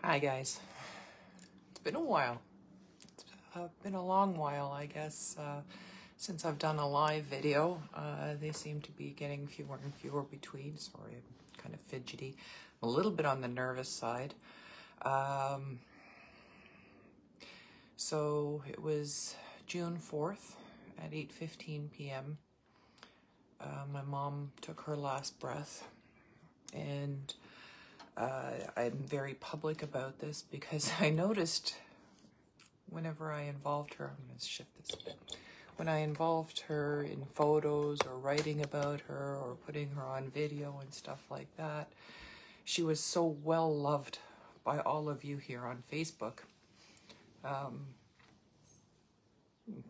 Hi guys. It's been a while. It's been a long while, I guess, since I've done a live video. They seem to be getting fewer and fewer between. Sorry, I'm kind of fidgety. I'm a little bit on the nervous side. So it was June 4th at 8:15 p.m. My mom took her last breath, and I'm very public about this because I noticed whenever I involved her, I'm going to shift this a bit, when I involved her in photos or writing about her or putting her on video and stuff like that, she was so well loved by all of you here on Facebook.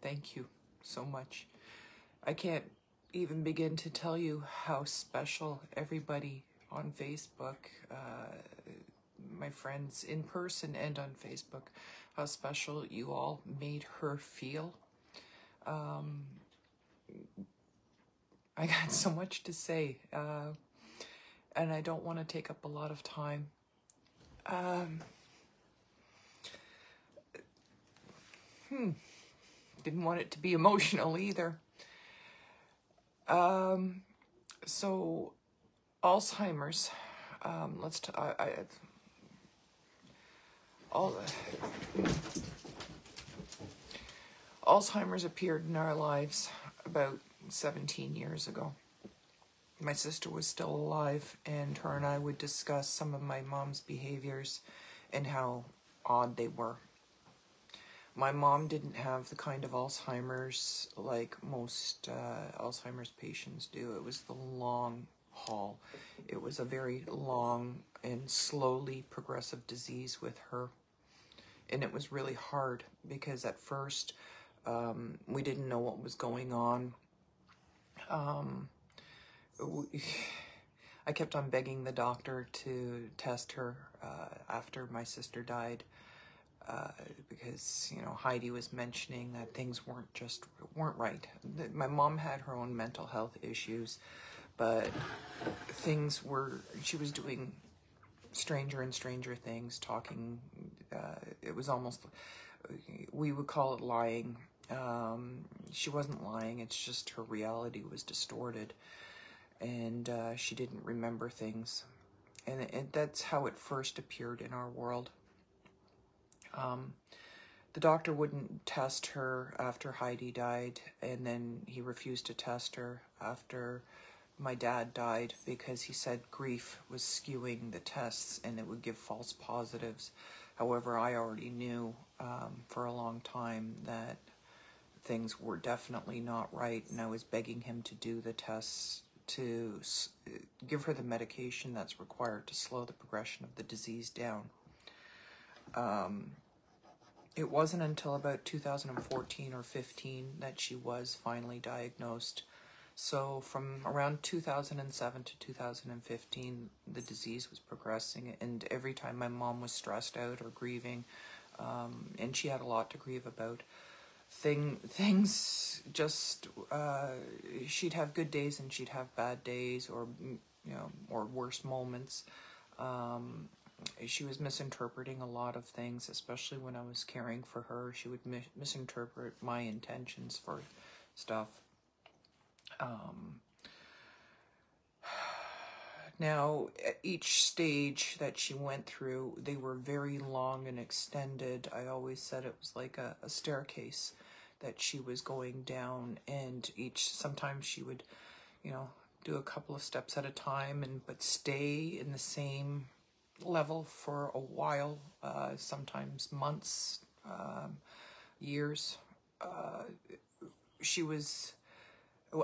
Thank you so much. I can't even begin to tell you how special everybody on Facebook, my friends in person and on Facebook, how special you all made her feel. I got so much to say, and I don't want to take up a lot of time. Didn't want it to be emotional either. So Alzheimer's, Alzheimer's appeared in our lives about 17 years ago. My sister was still alive, and her and I would discuss some of my mom's behaviors and how odd they were. My mom didn't have the kind of Alzheimer's like most Alzheimer's patients do. It was the long haul. It was a very long and slowly progressive disease with her. And it was really hard because at first we didn't know what was going on. I kept on begging the doctor to test her after my sister died. Because, you know, Heidi was mentioning that things weren't right. My mom had her own mental health issues, but she was doing stranger and stranger things, talking, it was almost, we would call it lying. She wasn't lying, it's just her reality was distorted, and she didn't remember things. And that's how it first appeared in our world. The doctor wouldn't test her after Heidi died, and then he refused to test her after my dad died because he said grief was skewing the tests and it would give false positives. However, I already knew for a long time that things were definitely not right, and I was begging him to do the tests to give her the medication that's required to slow the progression of the disease down. It wasn't until about 2014 or 15 that she was finally diagnosed. So from around 2007 to 2015, the disease was progressing, and every time my mom was stressed out or grieving, and she had a lot to grieve about, things just, she'd have good days and she'd have bad days, or, you know, or worse moments. She was misinterpreting a lot of things, especially when I was caring for her. She would misinterpret my intentions for stuff. Now, at each stage that she went through, they were very long and extended. I always said it was like a staircase that she was going down, and sometimes she would, you know, do a couple of steps at a time, but stay in the same level for a while, sometimes months, years.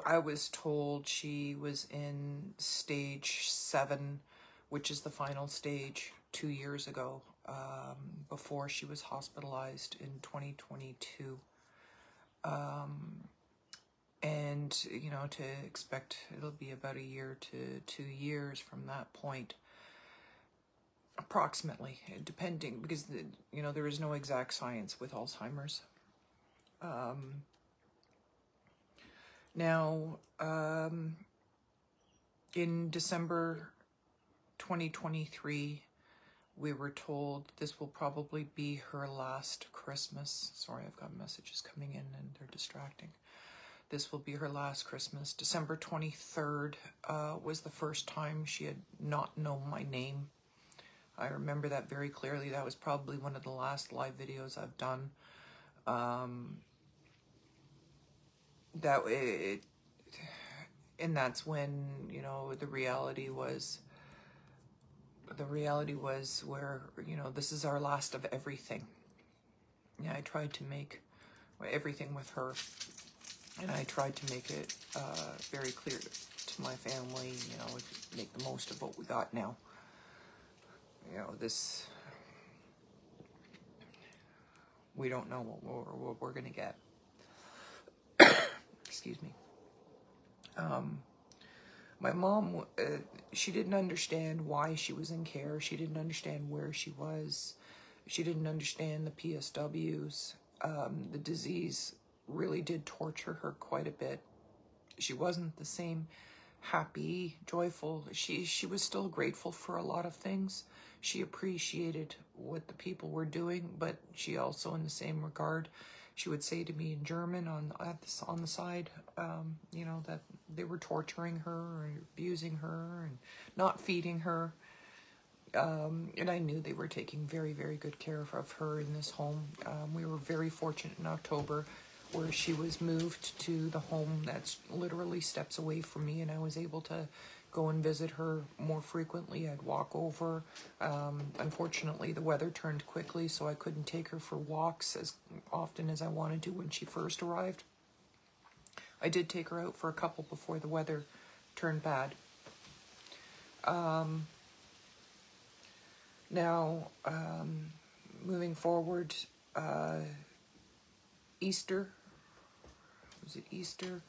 I was told she was in stage 7, which is the final stage, 2 years ago, before she was hospitalized in 2022. And, you know, to expect it'll be about a year to 2 years from that point. Approximately, depending, because, you know, there is no exact science with Alzheimer's. Now, in December 2023, We were told this will probably be her last Christmas. Sorry, I've got messages coming in and they're distracting. This will be her last Christmas. December 23rd was the first time she had not known my name. I remember that very clearly. That was probably one of the last live videos I've done. And that's when, you know, the reality was where, you know, this is our last of everything. Yeah, I tried to make everything with her, and I tried to make it very clear to my family, you know, make the most of what we got now. You know, we don't know what we're gonna get. Excuse me. My mom, she didn't understand why she was in care. She didn't understand where she was. She didn't understand the PSWs. The disease really did torture her quite a bit. She wasn't the same happy, joyful. She was still grateful for a lot of things. She appreciated what the people were doing, but she also, in the same regard, she would say to me in German on the side, you know, that they were torturing her and abusing her and not feeding her. And I knew they were taking very, very good care of her in this home. We were very fortunate in October where she was moved to the home that's literally steps away from me, and I was able to go and visit her more frequently. I'd walk over. Unfortunately, the weather turned quickly, so I couldn't take her for walks as often as I wanted to when she first arrived. I did take her out for a couple before the weather turned bad. Now, moving forward, Easter, was it Easter?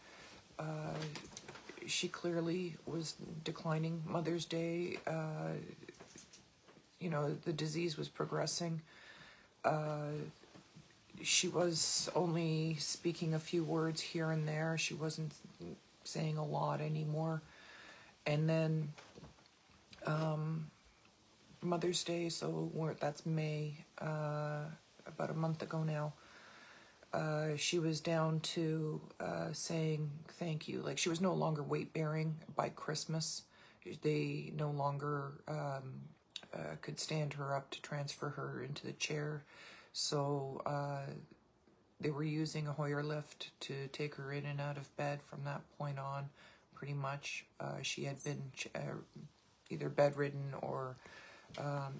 She clearly was declining. Mother's Day, you know, the disease was progressing. She was only speaking a few words here and there. She wasn't saying a lot anymore. And then Mother's Day, so that's May, about a month ago now. She was down to saying thank you. Like, she was no longer weight bearing by Christmas. They no longer could stand her up to transfer her into the chair. So they were using a Hoyer lift to take her in and out of bed from that point on, pretty much. She had been either bedridden or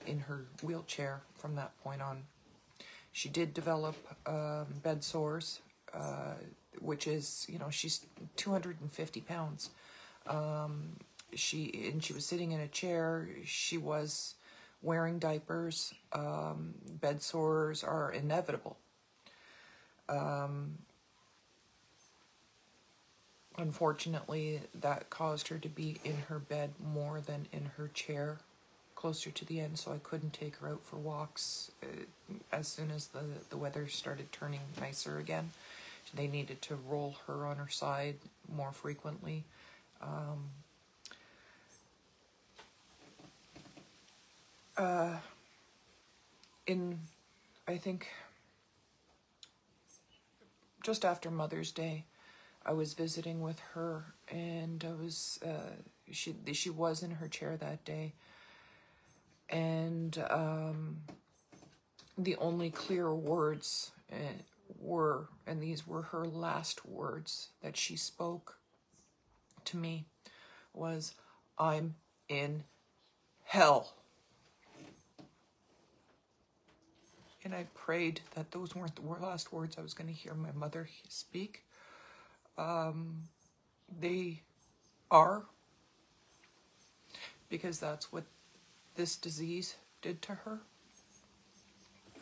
in her wheelchair from that point on. She did develop bed sores, which is, you know, she's 250 pounds. She was sitting in a chair. She was wearing diapers. Bed sores are inevitable. Unfortunately, that caused her to be in her bed more than in her chair closer to the end, so I couldn't take her out for walks. As soon as the weather started turning nicer again, they needed to roll her on her side more frequently. I think just after Mother's Day, I was visiting with her, and I was she was in her chair that day. And the only clear words and these were her last words that she spoke to me, was, "I'm in hell." And I prayed that those weren't the last words I was going to hear my mother speak. They are, because that's what this disease did to her.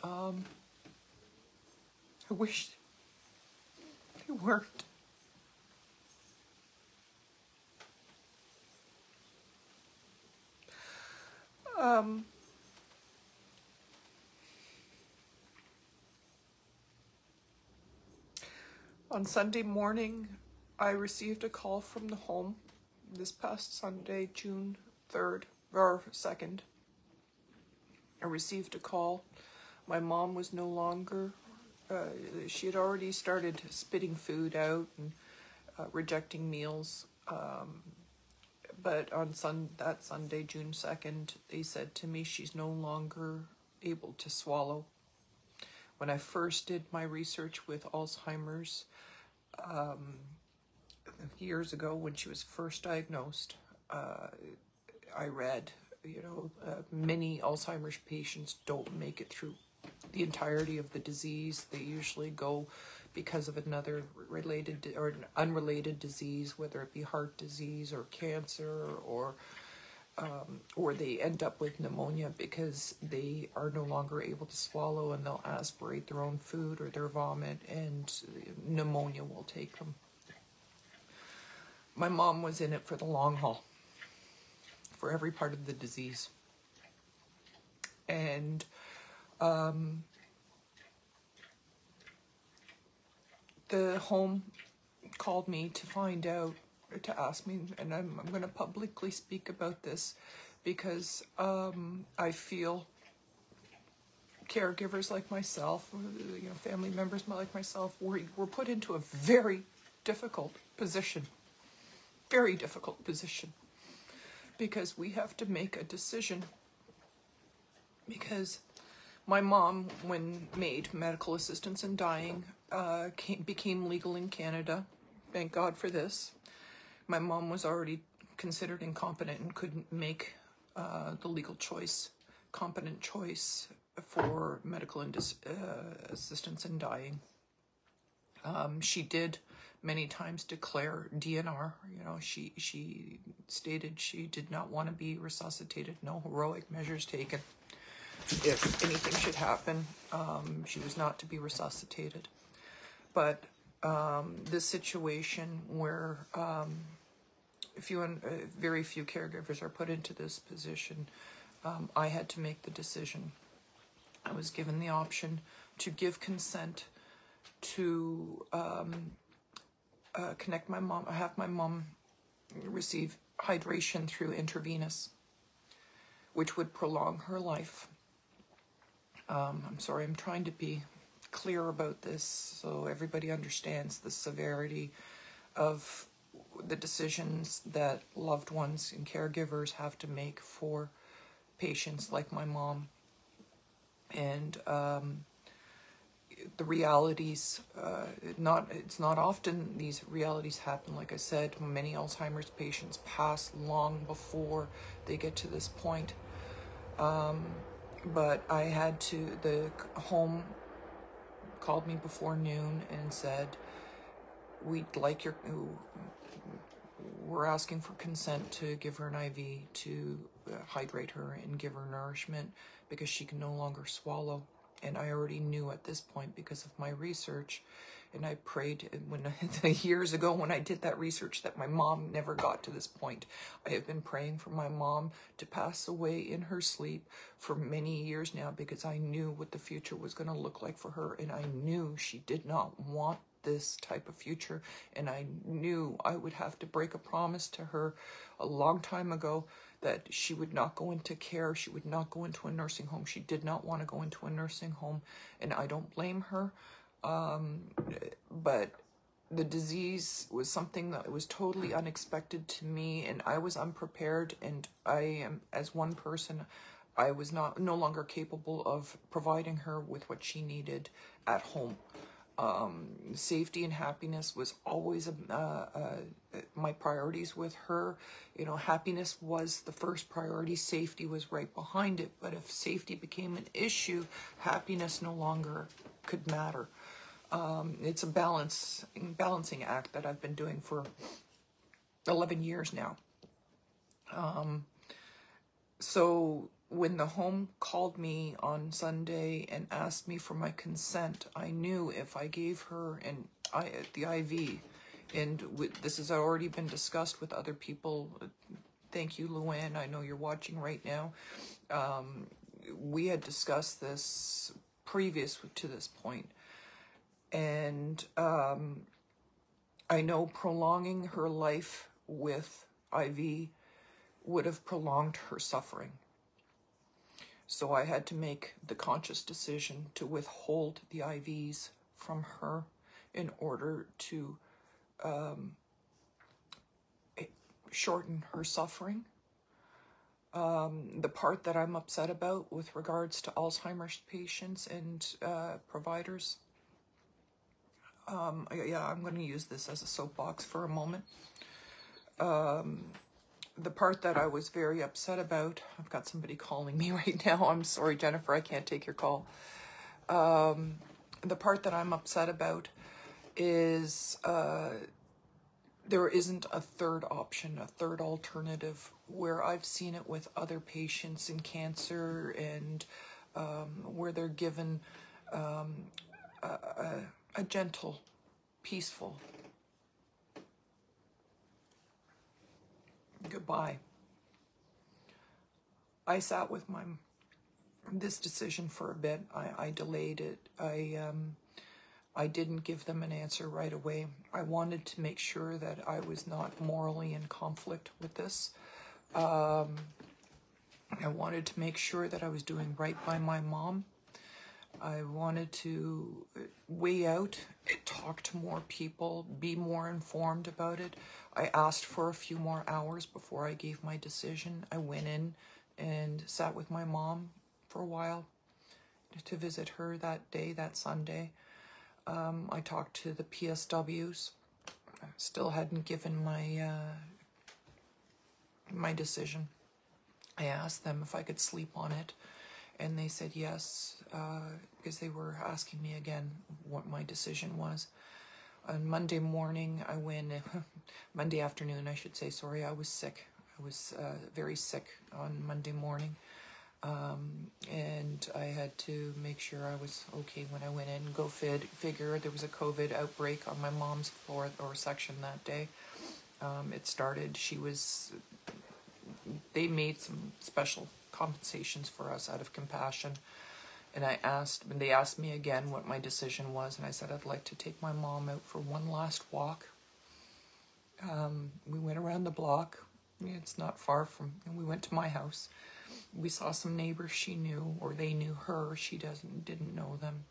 I wish they weren't. On Sunday morning, I received a call from the home this past Sunday, June 3rd, or 2nd. I received a call. My mom was no longer, she had already started spitting food out and rejecting meals. But on that Sunday, June 2nd, they said to me she's no longer able to swallow. When I first did my research with Alzheimer's years ago, when she was first diagnosed, I read, many Alzheimer's patients don't make it through the entirety of the disease. They usually go because of another related or an unrelated disease, whether it be heart disease or cancer, or they end up with pneumonia because they are no longer able to swallow, and they'll aspirate their own food or their vomit, and pneumonia will take them. My mom was in it for the long haul, for every part of the disease. And the home called me to find out, to ask me, and I'm going to publicly speak about this because I feel caregivers like myself, family members like myself, were put into a very difficult position. Very difficult position. Because we have to make a decision. Because my mom, when made medical assistance in dying, became legal in Canada. Thank God for this. My mom was already considered incompetent and couldn't make the legal choice, competent choice for medical assistance in dying. She did many times declare DNR. She stated she did not want to be resuscitated. No heroic measures taken. If anything should happen, she was not to be resuscitated. But this situation where very few caregivers are put into this position, I had to make the decision. I was given the option to give consent to connect my mom, have my mom receive hydration through intravenous, which would prolong her life. I'm sorry, I'm trying to be clear about this so everybody understands the severity of the decisions that loved ones and caregivers have to make for patients like my mom. And the realities, it's not often these realities happen. Like I said, many Alzheimer's patients pass long before they get to this point. But I had to, the home called me before noon and said, we're asking for consent to give her an IV to hydrate her and give her nourishment because she can no longer swallow. And I already knew at this point because of my research, and I prayed years ago when I did that research that my mom never got to this point. I have been praying for my mom to pass away in her sleep for many years now because I knew what the future was going to look like for her, and I knew she did not want this type of future, and I knew I would have to break a promise to her a long time ago that she would not go into care, she would not go into a nursing home. She did not want to go into a nursing home, and I don't blame her. But the disease was something that was totally unexpected to me, and I was unprepared, and I am, as one person, I was no longer capable of providing her with what she needed at home. Safety and happiness was always my priorities with her. Happiness was the first priority. Safety was right behind it. But if safety became an issue, happiness no longer could matter. It's a balancing act that I've been doing for 11 years now. So when the home called me on Sunday and asked me for my consent, I knew if I gave her the IV, and this has already been discussed with other people. Thank you, Luann. I know you're watching right now. We had discussed this previous to this point. And I know prolonging her life with IV would have prolonged her suffering. So I had to make the conscious decision to withhold the IVs from her in order to shorten her suffering. The part that I'm upset about with regards to Alzheimer's patients and providers, yeah, I'm going to use this as a soapbox for a moment. The part that I was very upset about, I've got somebody calling me right now. I'm sorry, Jennifer, I can't take your call. The part that I'm upset about is there isn't a third option, a third alternative, where I've seen it with other patients in cancer and where they're given a gentle, peaceful goodbye. I sat with this decision for a bit. I delayed it. I didn't give them an answer right away. I wanted to make sure that I was not morally in conflict with this. I wanted to make sure that I was doing right by my mom. I wanted to weigh out, talk to more people, be more informed about it. I asked for a few more hours before I gave my decision. I went in and sat with my mom for a while to visit her that day, that Sunday. I talked to the PSWs. I still hadn't given my decision. I asked them if I could sleep on it, and they said yes, because they were asking me again what my decision was. On Monday morning, Monday afternoon, I should say, sorry, I was sick. I was very sick on Monday morning. And I had to make sure I was okay when I went in. Go figure, there was a COVID outbreak on my mom's floor or section that day. It started, they made some special compensations for us out of compassion. And they asked me again what my decision was, and I said I'd like to take my mom out for one last walk. We went around the block. It's not far from, and we went to my house. We saw some neighbors she knew, or they knew her. She didn't know them.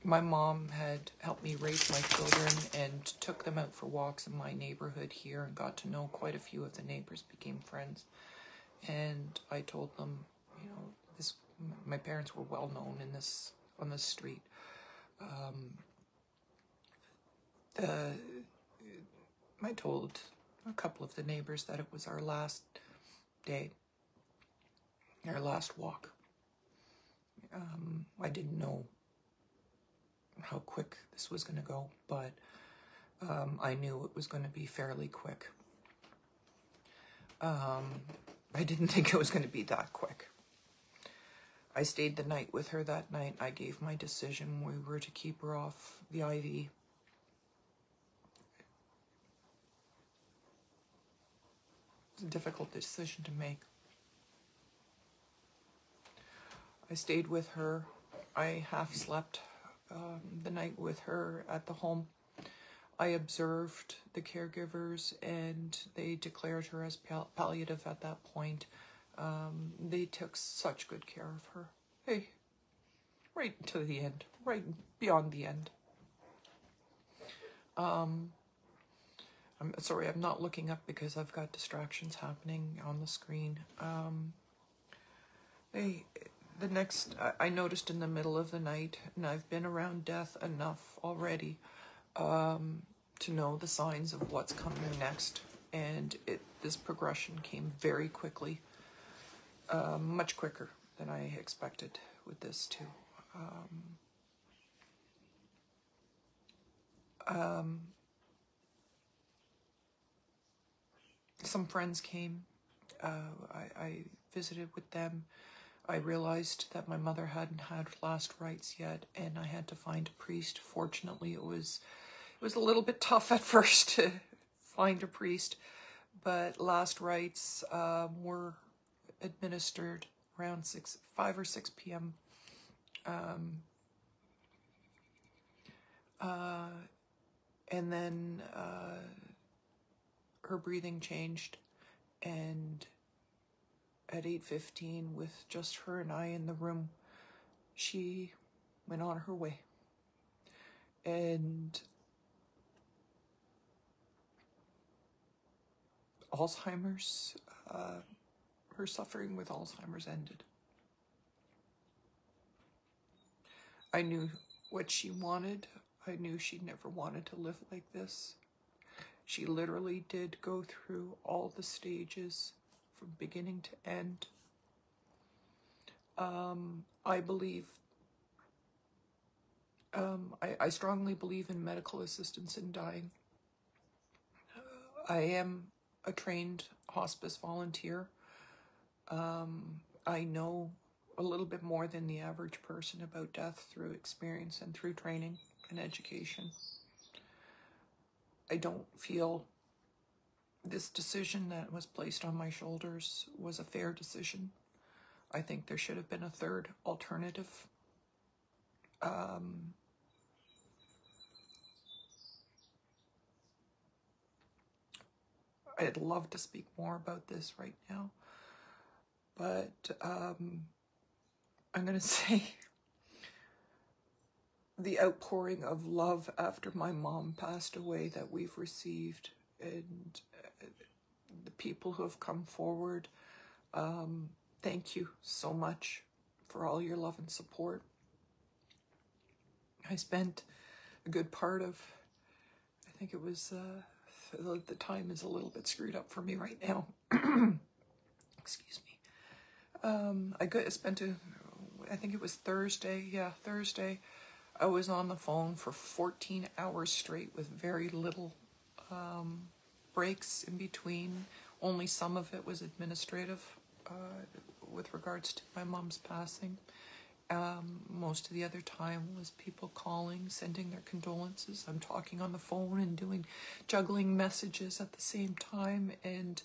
My mom had helped me raise my children and took them out for walks in my neighborhood here and got to know quite a few of the neighbors, became friends. And I told them, my parents were well known on this street. I told a couple of the neighbors that it was our last day, our last walk. I didn't know how quick this was going to go, but I knew it was going to be fairly quick. I didn't think it was going to be that quick. I stayed the night with her that night. I gave my decision. We were to keep her off the IV. It's a difficult decision to make. I stayed with her. I half slept the night with her at the home. I observed the caregivers, and they declared her as palliative at that point. They took such good care of her. Hey, right to the end, right beyond the end. I'm sorry, I'm not looking up because I've got distractions happening on the screen. I noticed in the middle of the night, and I've been around death enough already to know the signs of what's coming next. And this progression came very quickly, much quicker than I expected with this too. Some friends came. I visited with them. I realized that my mother hadn't had last rites yet, and I had to find a priest. Fortunately, it was a little bit tough at first to find a priest, but last rites were administered around 5 or 6 p.m. And then her breathing changed, and at at 8:15 with just her and I in the room, she went on her way. And Alzheimer's, her suffering with Alzheimer's ended. I knew what she wanted. I knew she never wanted to live like this. She literally did go through all the stages from beginning to end. I believe, I strongly believe in medical assistance in dying. I am a trained hospice volunteer. I know a little bit more than the average person about death through experience and through training and education. I don't feel this decision that was placed on my shoulders was a fair decision. I think there should have been a third alternative. I'd love to speak more about this right now, but I'm going to say the outpouring of love after my mom passed away that we've received, and the people who have come forward, thank you so much for all your love and support. I spent a good part of, I think it was, the time is a little bit screwed up for me right now. Excuse me. I spent I think it was Thursday. Yeah, Thursday. I was on the phone for 14 hours straight with very little breaks in between. Only some of it was administrative with regards to my mom's passing. Most of the other time was people calling, sending their condolences. I'm talking on the phone and juggling messages at the same time. And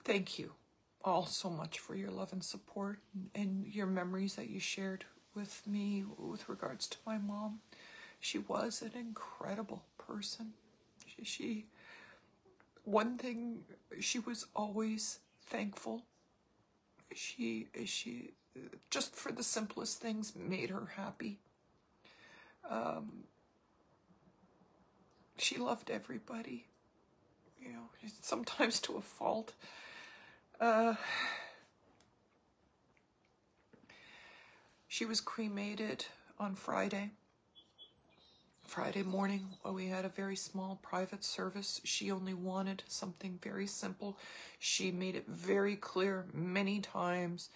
thank you all so much for your love and support and your memories that you shared with me with regards to my mom. She was an incredible person. One thing, she was always thankful. She just for the simplest things made her happy. She loved everybody, you know, sometimes to a fault. She was cremated on Friday morning. We had a very small private service. She only wanted something very simple. She made it very clear many times.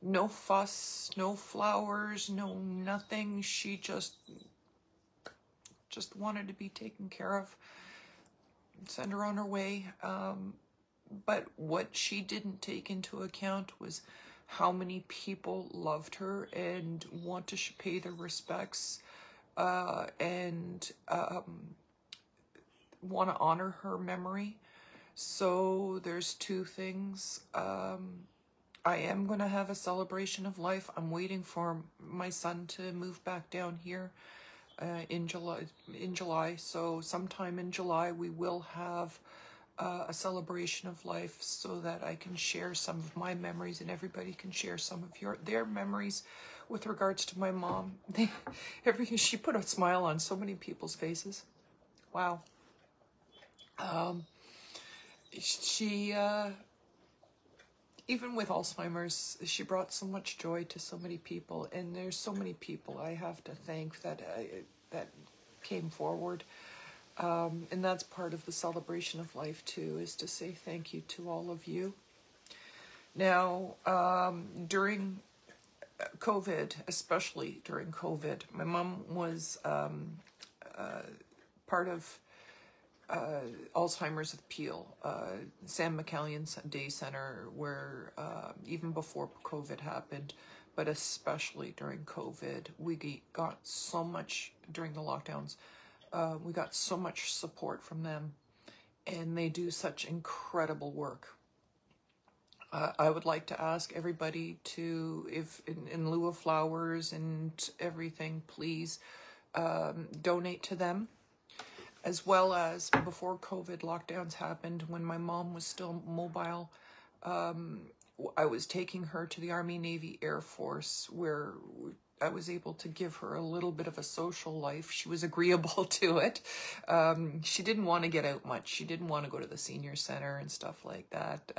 No fuss, no flowers, no nothing. She just wanted to be taken care of. Send her on her way. But what she didn't take into account was how many people loved her and want to pay their respects and want to honor her memory. So there's two things. I am going to have a celebration of life. I'm waiting for my son to move back down here in July. So sometime in July we will have a celebration of life so that I can share some of my memories and everybody can share some of their memories with regards to my mom. She put a smile on so many people's faces. Wow. She even with Alzheimer's, she brought so much joy to so many people, and there's so many people I have to thank that came forward. And that's part of the celebration of life too, is to say thank you to all of you. Now, during COVID, especially during COVID, my mom was part of Alzheimer's of Peel, Sam McCallion Day Center, where even before COVID happened, but especially during COVID, we got so much during the lockdowns. We got so much support from them, and they do such incredible work. I would like to ask everybody to, if in lieu of flowers and everything, please donate to them. As well as before COVID lockdowns happened, when my mom was still mobile, I was taking her to the Army, Navy, Air Force, where I was able to give her a little bit of a social life. She was agreeable to it. She didn't want to get out much. She didn't want to go to the senior center and stuff like that.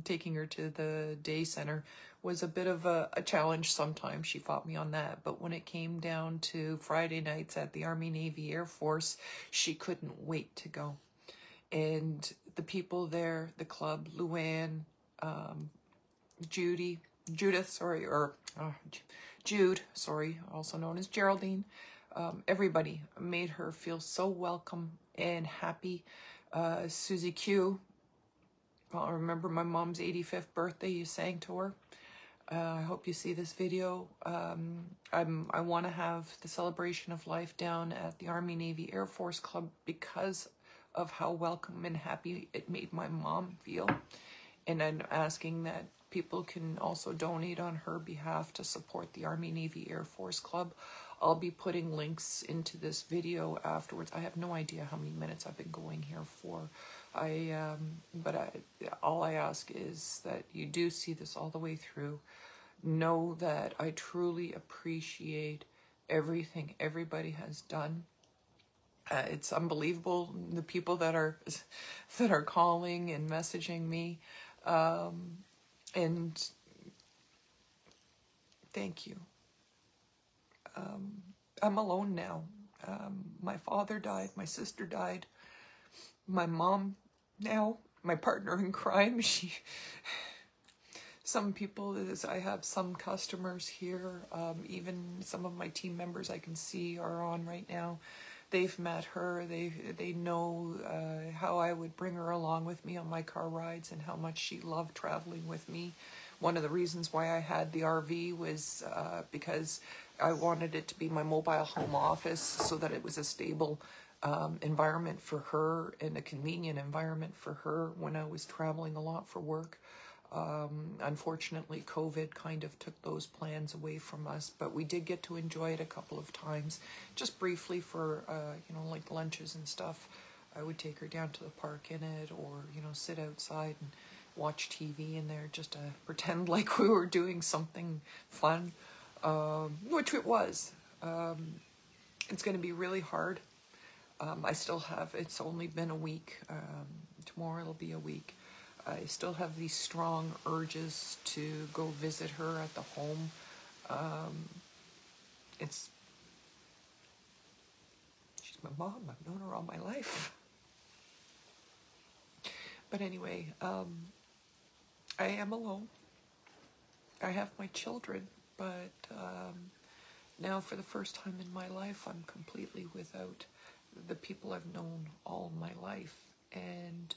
Taking her to the day center was a bit of a challenge sometimes. She fought me on that. But when it came down to Friday nights at the Army, Navy, Air Force, she couldn't wait to go. And the people there, the club, Luann, Jude, also known as Geraldine. Everybody made her feel so welcome and happy. Susie Q, well, I remember my mom's 85th birthday, you sang to her. I hope you see this video. I want to have the celebration of life down at the Army, Navy, Air Force Club because of how welcome and happy it made my mom feel. And I'm asking that people can also donate on her behalf to support the Army, Navy, Air Force Club. I'll be putting links into this video afterwards. I have no idea how many minutes I've been going here for. All I ask is that you do see this all the way through. Know that I truly appreciate everything everybody has done. It's unbelievable, the people that are calling and messaging me. And thank you. I'm alone now. My father died, my sister died, my mom now, my partner in crime, some people, I have some customers here, even some of my team members I can see are on right now. They've met her, they know how I would bring her along with me on my car rides and how much she loved traveling with me. One of the reasons why I had the RV was because I wanted it to be my mobile home office so that it was a stable environment for her and a convenient environment for her when I was traveling a lot for work. Unfortunately, COVID kind of took those plans away from us, but we did get to enjoy it a couple of times, just briefly for, like lunches and stuff. I would take her down to the park in it, or, sit outside and watch TV in there just to pretend like we were doing something fun, which it was. It's going to be really hard. It's only been a week. Tomorrow it'll be a week. I still have these strong urges to go visit her at the home. She's my mom. I've known her all my life. But anyway, I am alone. I have my children, but now for the first time in my life, I'm completely without the people I've known all my life. And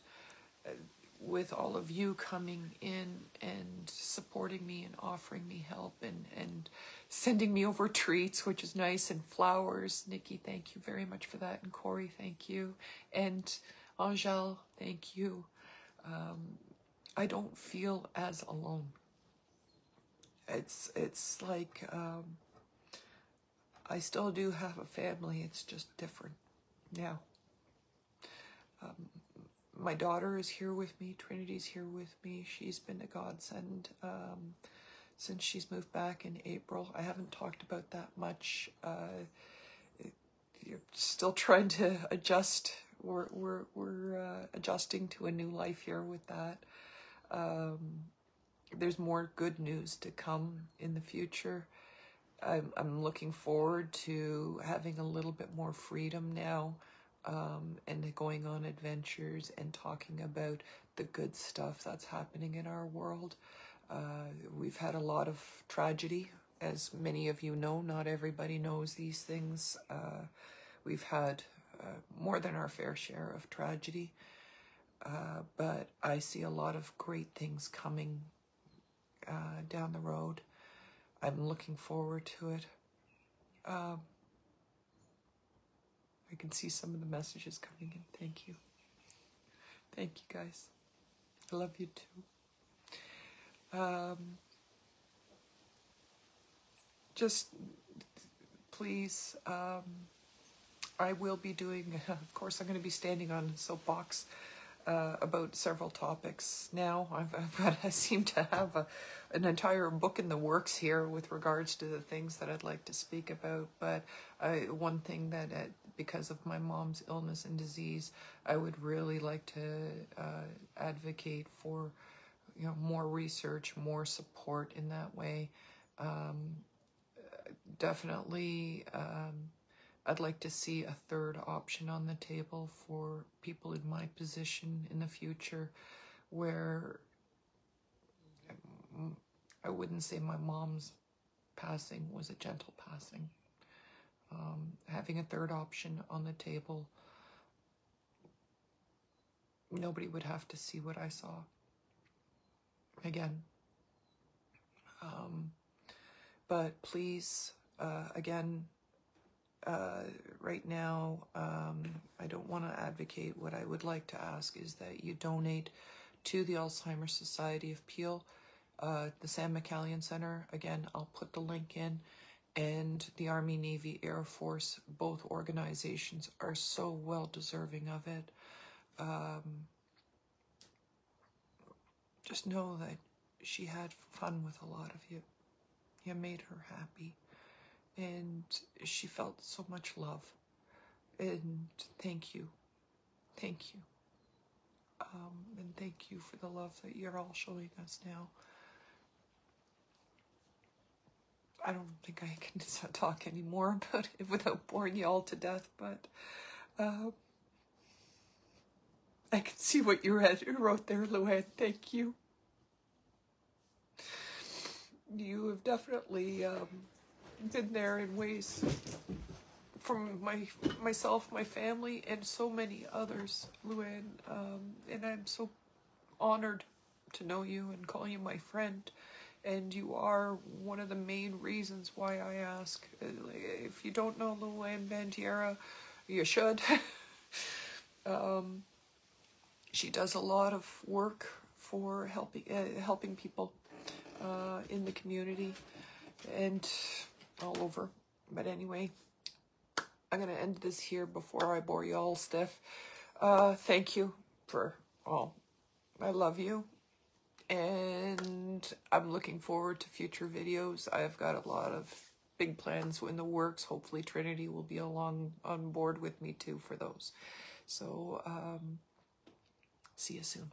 with all of you coming in and supporting me and offering me help and sending me over treats, which is nice, and flowers. Nikki, thank you very much for that. And Corey, thank you. And Angel, thank you. I don't feel as alone. It's like I still do have a family. It's just different now. My daughter is here with me. Trinity's here with me. She's been a godsend since she's moved back in April. I haven't talked about that much. You're still trying to adjust. We're adjusting to a new life here with that. There's more good news to come in the future. I'm looking forward to having a little bit more freedom now. And going on adventures and talking about the good stuff that's happening in our world. We've had a lot of tragedy, as many of you know. Not everybody knows these things. We've had more than our fair share of tragedy, but I see a lot of great things coming down the road. I'm looking forward to it. I can see some of the messages coming in. Thank you. Thank you, guys. I love you too. Just please, I will be doing, of course, I'm going to be standing on a soapbox about several topics now. I seem to have an entire book in the works here with regards to the things that I'd like to speak about. But one thing that, because of my mom's illness and disease, I would really like to advocate for, more research, more support in that way. Definitely, I'd like to see a third option on the table for people in my position in the future, where I wouldn't say my mom's passing was a gentle passing. Having a third option on the table, nobody would have to see what I saw again. But please, again, right now, I don't want to advocate. What I would like to ask is that you donate to the Alzheimer's Society of Peel, the Sam McCallion Center. Again, I'll put the link in, and the Army, Navy, Air Force. Both organizations are so well deserving of it. Just know that she had fun with a lot of you. You made her happy. And she felt so much love. And thank you. Thank you. And thank you for the love that you're all showing us now. I don't think I can talk anymore about it without boring you all to death, but I can see what you wrote there, Luann. Thank you. You have definitely been there in ways from myself, my family, and so many others, Luann. And I'm so honored to know you and call you my friend. And you are one of the main reasons why I ask. If you don't know Luann Bandiera, you should. She does a lot of work for helping people in the community and all over. But anyway, I'm going to end this here before I bore you all stiff. Thank you for all. I love you. And I'm looking forward to future videos. I've got a lot of big plans in the works. Hopefully Trinity will be on board with me too for those. So, see you soon.